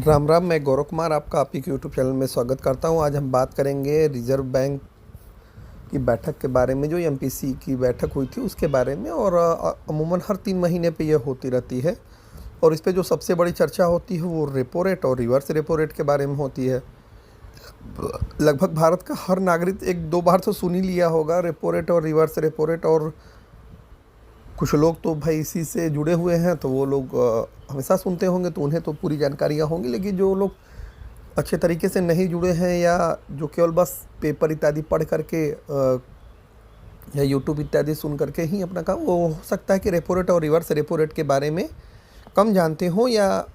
राम राम। मैं गौरव कुमार आपका आप ही के यूट्यूब चैनल में स्वागत करता हूं। आज हम बात करेंगे रिजर्व बैंक की बैठक के बारे में, जो एमपीसी की बैठक हुई थी उसके बारे में। और अमूमन हर 3 महीने पे यह होती रहती है और इस पे जो सबसे बड़ी चर्चा होती है वो रेपो रेट और रिवर्स रेपो रेट के बारे में होती है। लगभग भारत का हर नागरिक 1-2 बार तो सुन ही लिया होगा रेपो रेट और रिवर्स रेपो रेट। और कुछ लोग तो भाई इसी से जुड़े हुए हैं तो वो लोग हमेशा सुनते होंगे, तो उन्हें तो पूरी जानकारियाँ होंगी। लेकिन जो लोग अच्छे तरीके से नहीं जुड़े हैं या जो केवल बस पेपर इत्यादि पढ़ करके या यूट्यूब इत्यादि सुन करके ही अपना काम, वो हो सकता है कि रेपो रेट और रिवर्स रेपो रेट के बारे में कम जानते हो। या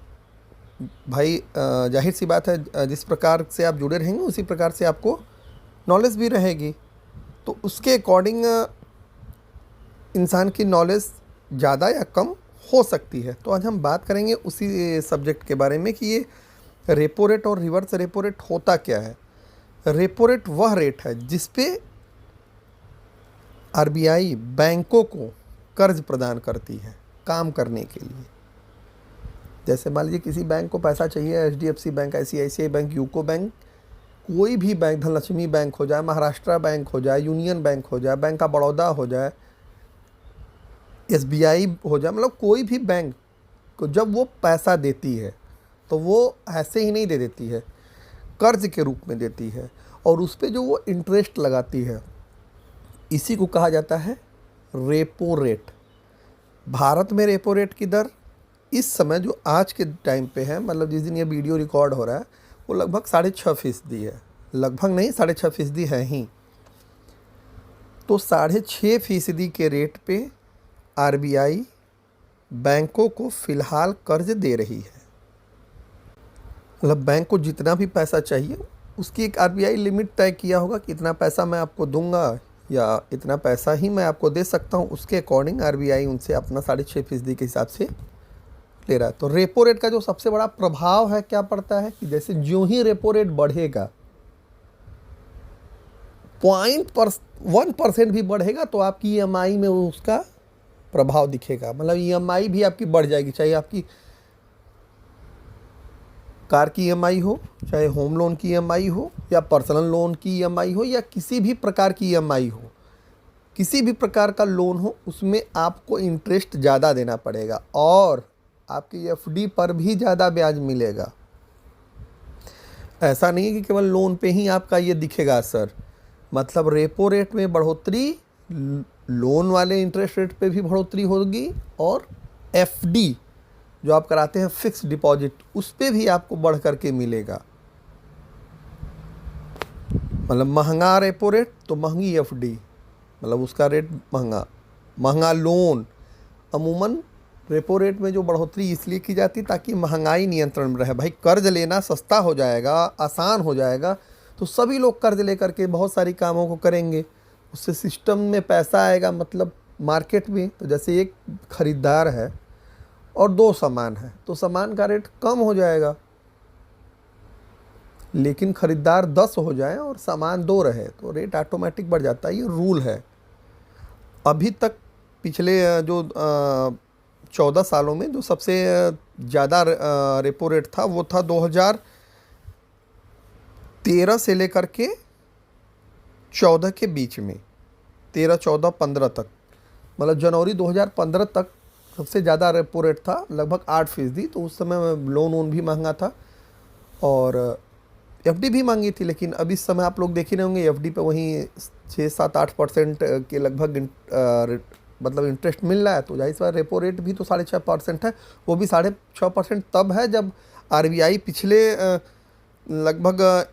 भाई जाहिर सी बात है, जिस प्रकार से आप जुड़े रहेंगे उसी प्रकार से आपको नॉलेज भी रहेगी, तो उसके अकॉर्डिंग इंसान की नॉलेज ज़्यादा या कम हो सकती है। तो आज हम बात करेंगे उसी सब्जेक्ट के बारे में कि ये रेपो रेट और रिवर्स रेपो रेट होता क्या है। रेपो रेट वह रेट है जिस पे आरबीआई बैंकों को कर्ज प्रदान करती है काम करने के लिए। जैसे मान लीजिए किसी बैंक को पैसा चाहिए, HDFC bank, ICICI bank, UCO bank, कोई भी बैंक, धनलक्ष्मी बैंक हो जाए, महाराष्ट्र बैंक हो जाए, यूनियन बैंक हो जाए, बैंक ऑफ बड़ौदा हो जाए, एसबीआई हो जाए, मतलब कोई भी बैंक को जब वो पैसा देती है तो वो ऐसे ही नहीं दे देती है, कर्ज के रूप में देती है। और उस पर जो वो इंटरेस्ट लगाती है इसी को कहा जाता है रेपो रेट। भारत में रेपो रेट की दर इस समय जो आज के टाइम पे है, मतलब जिस दिन ये वीडियो रिकॉर्ड हो रहा है, वो लगभग 6.5% है। लगभग नहीं, 6.5% है ही। तो 6.5% के रेट पे आरबीआई बैंकों को फ़िलहाल कर्ज दे रही है। मतलब बैंक को जितना भी पैसा चाहिए उसकी एक आरबीआई लिमिट तय किया होगा कि इतना पैसा मैं आपको दूंगा या इतना पैसा ही मैं आपको दे सकता हूं। उसके अकॉर्डिंग आरबीआई उनसे अपना 6.5% के हिसाब से ले रहा है। तो रेपो रेट का जो सबसे बड़ा प्रभाव है क्या पड़ता है कि जैसे ज्यों ही रेपो रेट बढ़ेगा, 1% भी बढ़ेगा तो आपकी ईएमआई में उसका प्रभाव दिखेगा। मतलब ईएमआई भी आपकी बढ़ जाएगी, चाहे आपकी कार की ईएमआई हो, चाहे होम लोन की ईएमआई हो, या पर्सनल लोन की ईएमआई हो, या किसी भी प्रकार की ईएमआई हो, किसी भी प्रकार का लोन हो, उसमें आपको इंटरेस्ट ज़्यादा देना पड़ेगा और आपकी एफडी पर भी ज़्यादा ब्याज मिलेगा। ऐसा नहीं है कि केवल लोन पे ही आपका ये दिखेगा असर। मतलब रेपो रेट में बढ़ोतरी, लोन वाले इंटरेस्ट रेट पे भी बढ़ोतरी होगी, और एफडी जो आप कराते हैं फिक्स डिपॉजिट, उस पे भी आपको बढ़ करके मिलेगा। मतलब महंगा रेपो रेट तो महंगी एफडी, मतलब उसका रेट महंगा। महंगा लोन, अमूमन रेपो रेट में जो बढ़ोतरी इसलिए की जाती है ताकि महंगाई नियंत्रण में रहे। भाई कर्ज लेना सस्ता हो जाएगा, आसान हो जाएगा, तो सभी लोग कर्ज लेकर के बहुत सारी कामों को करेंगे, उससे सिस्टम में पैसा आएगा, मतलब मार्केट में। तो जैसे एक खरीदार है और 2 सामान है तो सामान का रेट कम हो जाएगा, लेकिन खरीदार 10 हो जाए और सामान 2 रहे तो रेट ऑटोमेटिक बढ़ जाता है। ये रूल है। अभी तक पिछले जो 14 सालों में जो सबसे ज़्यादा रेपो रेट था वो था 2013 से लेकर के 14 के बीच में, 13, 14, 15 तक। मतलब जनवरी 2015 तक सबसे ज़्यादा रेपो रेट था, लगभग 8%। तो उस समय लोन वोन भी महंगा था और एफडी भी महंगी थी। लेकिन अब इस समय आप लोग देख ही रहे होंगे एफडी पे वहीं 6-7-8% के लगभग मतलब इंटरेस्ट मिल रहा है। तो जाहिर सी बात रेपो रेट भी तो 6.5% है। वो भी 6.5% तब है जब आरबीआई पिछले लगभग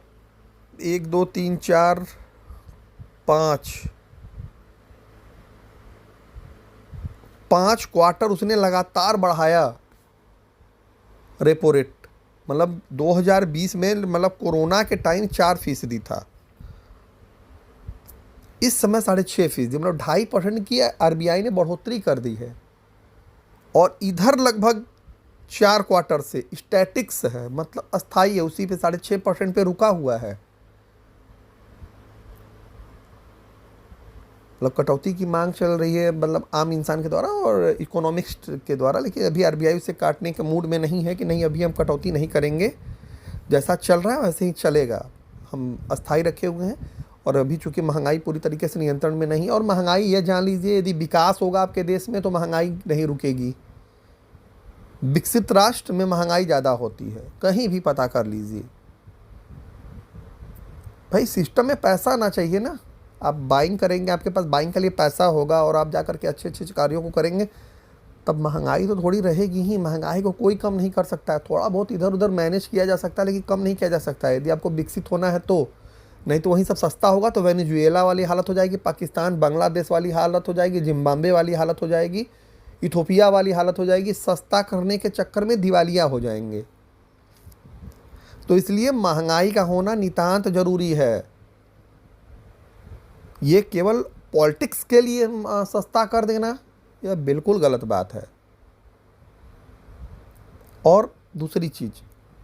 1, 2, 3, 4, 5 क्वार्टर उसने लगातार बढ़ाया रेपो रेट। मतलब 2020 में, मतलब कोरोना के टाइम 4% था, इस समय 6.5%, मतलब 2.5% की आरबीआई ने बढ़ोतरी कर दी है। और इधर लगभग 4 क्वार्टर से स्टैटिक्स है, मतलब अस्थाई है, उसी पे 6.5% पे रुका हुआ है। मतलब कटौती की मांग चल रही है, मतलब आम इंसान के द्वारा और इकोनॉमिक्स के द्वारा। लेकिन अभी आरबीआई उसे काटने के मूड में नहीं है कि नहीं अभी हम कटौती नहीं करेंगे, जैसा चल रहा है वैसे ही चलेगा, हम अस्थाई रखे हुए हैं। और अभी चूंकि महंगाई पूरी तरीके से नियंत्रण में नहीं है, और महंगाई ये जान लीजिए, यदि विकास होगा आपके देश में तो महंगाई नहीं रुकेगी। विकसित राष्ट्र में महंगाई ज़्यादा होती है, कहीं भी पता कर लीजिए। भाई सिस्टम में पैसा आना चाहिए ना, आप बाइंग करेंगे, आपके पास बाइंग के लिए पैसा होगा और आप जा कर के अच्छे अच्छे कार्यों को करेंगे, तब महंगाई तो थोड़ी रहेगी ही। महंगाई को कोई कम नहीं कर सकता है, थोड़ा बहुत इधर उधर मैनेज किया जा सकता है, लेकिन कम नहीं किया जा सकता है यदि आपको विकसित होना है तो। नहीं तो वहीं सब सस्ता होगा तो वेनेजुएला वाली हालत हो जाएगी, पाकिस्तान बांग्लादेश वाली हालत हो जाएगी, जिम्बाब्वे वाली हालत हो जाएगी, इथोपिया वाली हालत हो जाएगी। सस्ता करने के चक्कर में दिवालिया हो जाएंगे। तो इसलिए महंगाई का होना नितांत जरूरी है। ये केवल पॉलिटिक्स के लिए सस्ता कर देना यह बिल्कुल गलत बात है। और दूसरी चीज,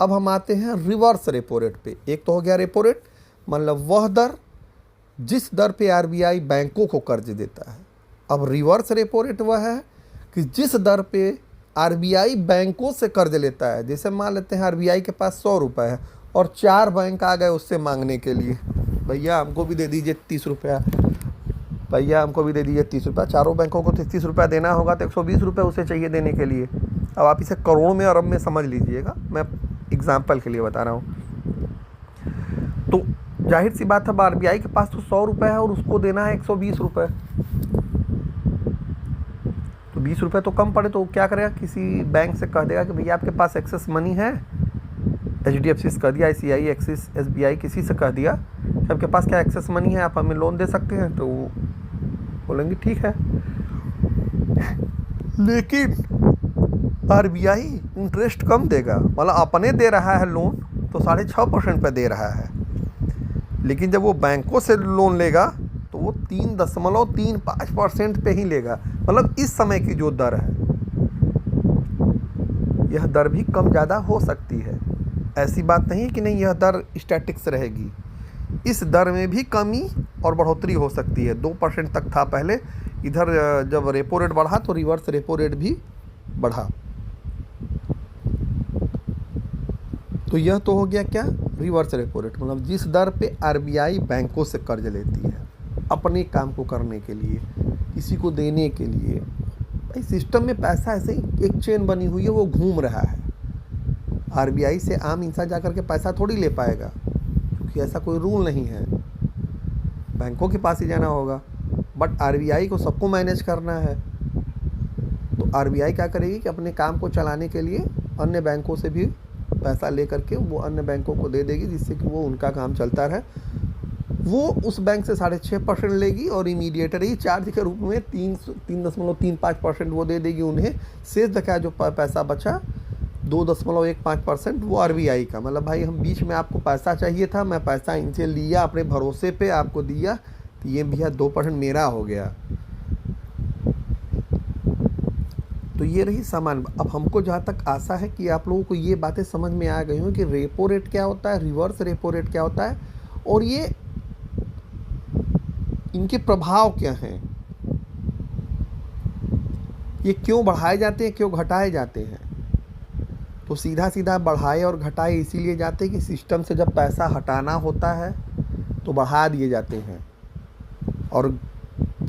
अब हम आते हैं रिवर्स रेपो रेट पे। एक तो हो गया रेपो रेट, मतलब वह दर जिस दर पे आरबीआई बैंकों को कर्ज देता है। अब रिवर्स रेपो रेट वह है कि जिस दर पे आरबीआई बैंकों से कर्ज लेता है। जैसे मान लेते हैं आरबीआई के पास 100 रुपये है और 4 बैंक आ गए उससे मांगने के लिए, भैया हमको भी दे दीजिए 30 रुपया, भैया हमको भी दे दीजिए 30 रुपया। चारों बैंकों को 30 रुपया देना होगा तो 120 रुपये उसे चाहिए देने के लिए। अब आप इसे करोड़ में अरब में समझ लीजिएगा, मैं एग्जाम्पल के लिए बता रहा हूँ। तो जाहिर सी बात है, आरबीआई के पास तो 100 रुपये है और उसको देना है 120 रुपये, तो 20 रुपये तो कम पड़े। तो क्या करेगा, किसी बैंक से कह देगा कि भैया आपके पास एक्सेस मनी है, HDFC से कह दिया, ICI, एक्सिस, SBI, किसी से कह दिया कि आपके पास क्या एक्सेस मनी है, आप हमें लोन दे सकते हैं। तो बोलेंगे ठीक है। लेकिन आरबीआई इंटरेस्ट कम देगा, मतलब अपने दे रहा है लोन तो 6.5% पे दे रहा है, लेकिन जब वो बैंकों से लोन लेगा तो वो 3.35% पे ही लेगा। मतलब इस समय की जो दर है, यह दर भी कम ज़्यादा हो सकती है। ऐसी बात नहीं है कि नहीं यह दर स्टैटिक्स रहेगी, इस दर में भी कमी और बढ़ोतरी हो सकती है। 2% तक था पहले, इधर जब रेपो रेट बढ़ा तो रिवर्स रेपो रेट भी बढ़ा। तो यह तो हो गया क्या, रिवर्स रेपो रेट, मतलब जिस दर पे आरबीआई बैंकों से कर्ज लेती है अपने काम को करने के लिए, किसी को देने के लिए। भाई सिस्टम में पैसा ऐसे ही एक चेन बनी हुई है, वो घूम रहा है। आरबीआई से आम इंसान जाकर के पैसा थोड़ी ले पाएगा, क्योंकि ऐसा कोई रूल नहीं है, बैंकों के पास ही जाना होगा। बट आरबीआई को सबको मैनेज करना है, तो आरबीआई क्या करेगी कि अपने काम को चलाने के लिए अन्य बैंकों से भी पैसा ले करके वो अन्य बैंकों को दे देगी, जिससे कि वो उनका काम चलता रहे। वो उस बैंक से 6.5% लेगी और इमीडिएटरी चार्ज के रूप में 3.35% वो दे देगी उन्हें। शेष बचा जो पैसा बचा 2.15% वो आरबीआई का। मतलब भाई हम बीच में आपको पैसा चाहिए था, मैं पैसा इनसे लिया अपने भरोसे पे आपको दिया, तो ये भैया 2% मेरा हो गया। तो ये रही सामान। अब हमको जहाँ तक आशा है कि आप लोगों को ये बातें समझ में आ गई हों कि रेपो रेट क्या होता है, रिवर्स रेपो रेट क्या होता है, और ये इनके प्रभाव क्या हैं, ये क्यों बढ़ाए जाते हैं, क्यों घटाए जाते हैं। तो सीधा सीधा बढ़ाए और घटाए इसीलिए जाते हैं कि सिस्टम से जब पैसा हटाना होता है तो बढ़ा दिए जाते हैं, और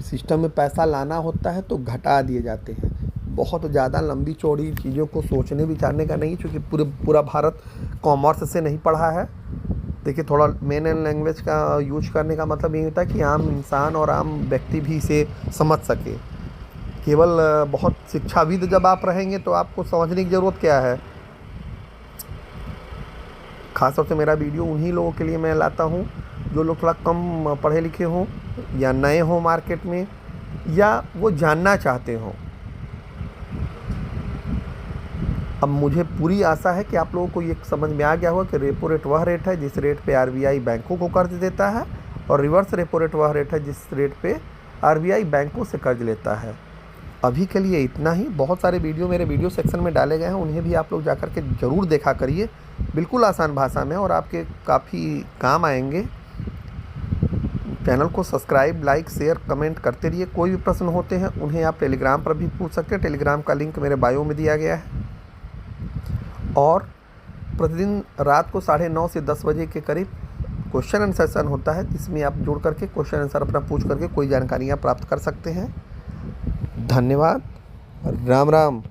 सिस्टम में पैसा लाना होता है तो घटा दिए जाते हैं। बहुत ज़्यादा लंबी चौड़ी चीज़ों को सोचने विचारने का नहीं, क्योंकि पूरा भारत कॉमर्स से नहीं पढ़ा है। देखिए, थोड़ा मेन लैंग्वेज का यूज करने का मतलब ये होता है कि आम इंसान और आम व्यक्ति भी इसे समझ सके। केवल बहुत शिक्षाविद जब आप रहेंगे तो आपको समझने की ज़रूरत क्या है। ख़ासतौर से मेरा वीडियो उन्हीं लोगों के लिए मैं लाता हूँ जो लोग थोड़ा कम पढ़े लिखे हों या नए हों मार्केट में, या वो जानना चाहते हों। अब मुझे पूरी आशा है कि आप लोगों को ये समझ में आ गया होगा कि रेपो रेट वह रेट है जिस रेट पे आरबीआई बैंकों को कर्ज देता है, और रिवर्स रेपो रेट वह रेट है जिस रेट पे आरबीआई बैंकों से कर्ज लेता है। अभी के लिए इतना ही। बहुत सारे वीडियो मेरे वीडियो सेक्शन में डाले गए हैं, उन्हें भी आप लोग जाकर के ज़रूर देखा करिए। बिल्कुल आसान भाषा में और आपके काफ़ी काम आएंगे। चैनल को सब्सक्राइब, लाइक, शेयर, कमेंट करते रहिए। कोई भी प्रश्न होते हैं उन्हें आप टेलीग्राम पर भी पूछ सकते हैं। टेलीग्राम का लिंक मेरे बायो में दिया गया है। और प्रतिदिन रात को 9:30 से 10 बजे के करीब क्वेश्चन एंड सेशन होता है, जिसमें आप जुड़ करके क्वेश्चन आंसर अपना पूछ करके कोई जानकारियाँ प्राप्त कर सकते हैं। धन्यवाद। राम राम।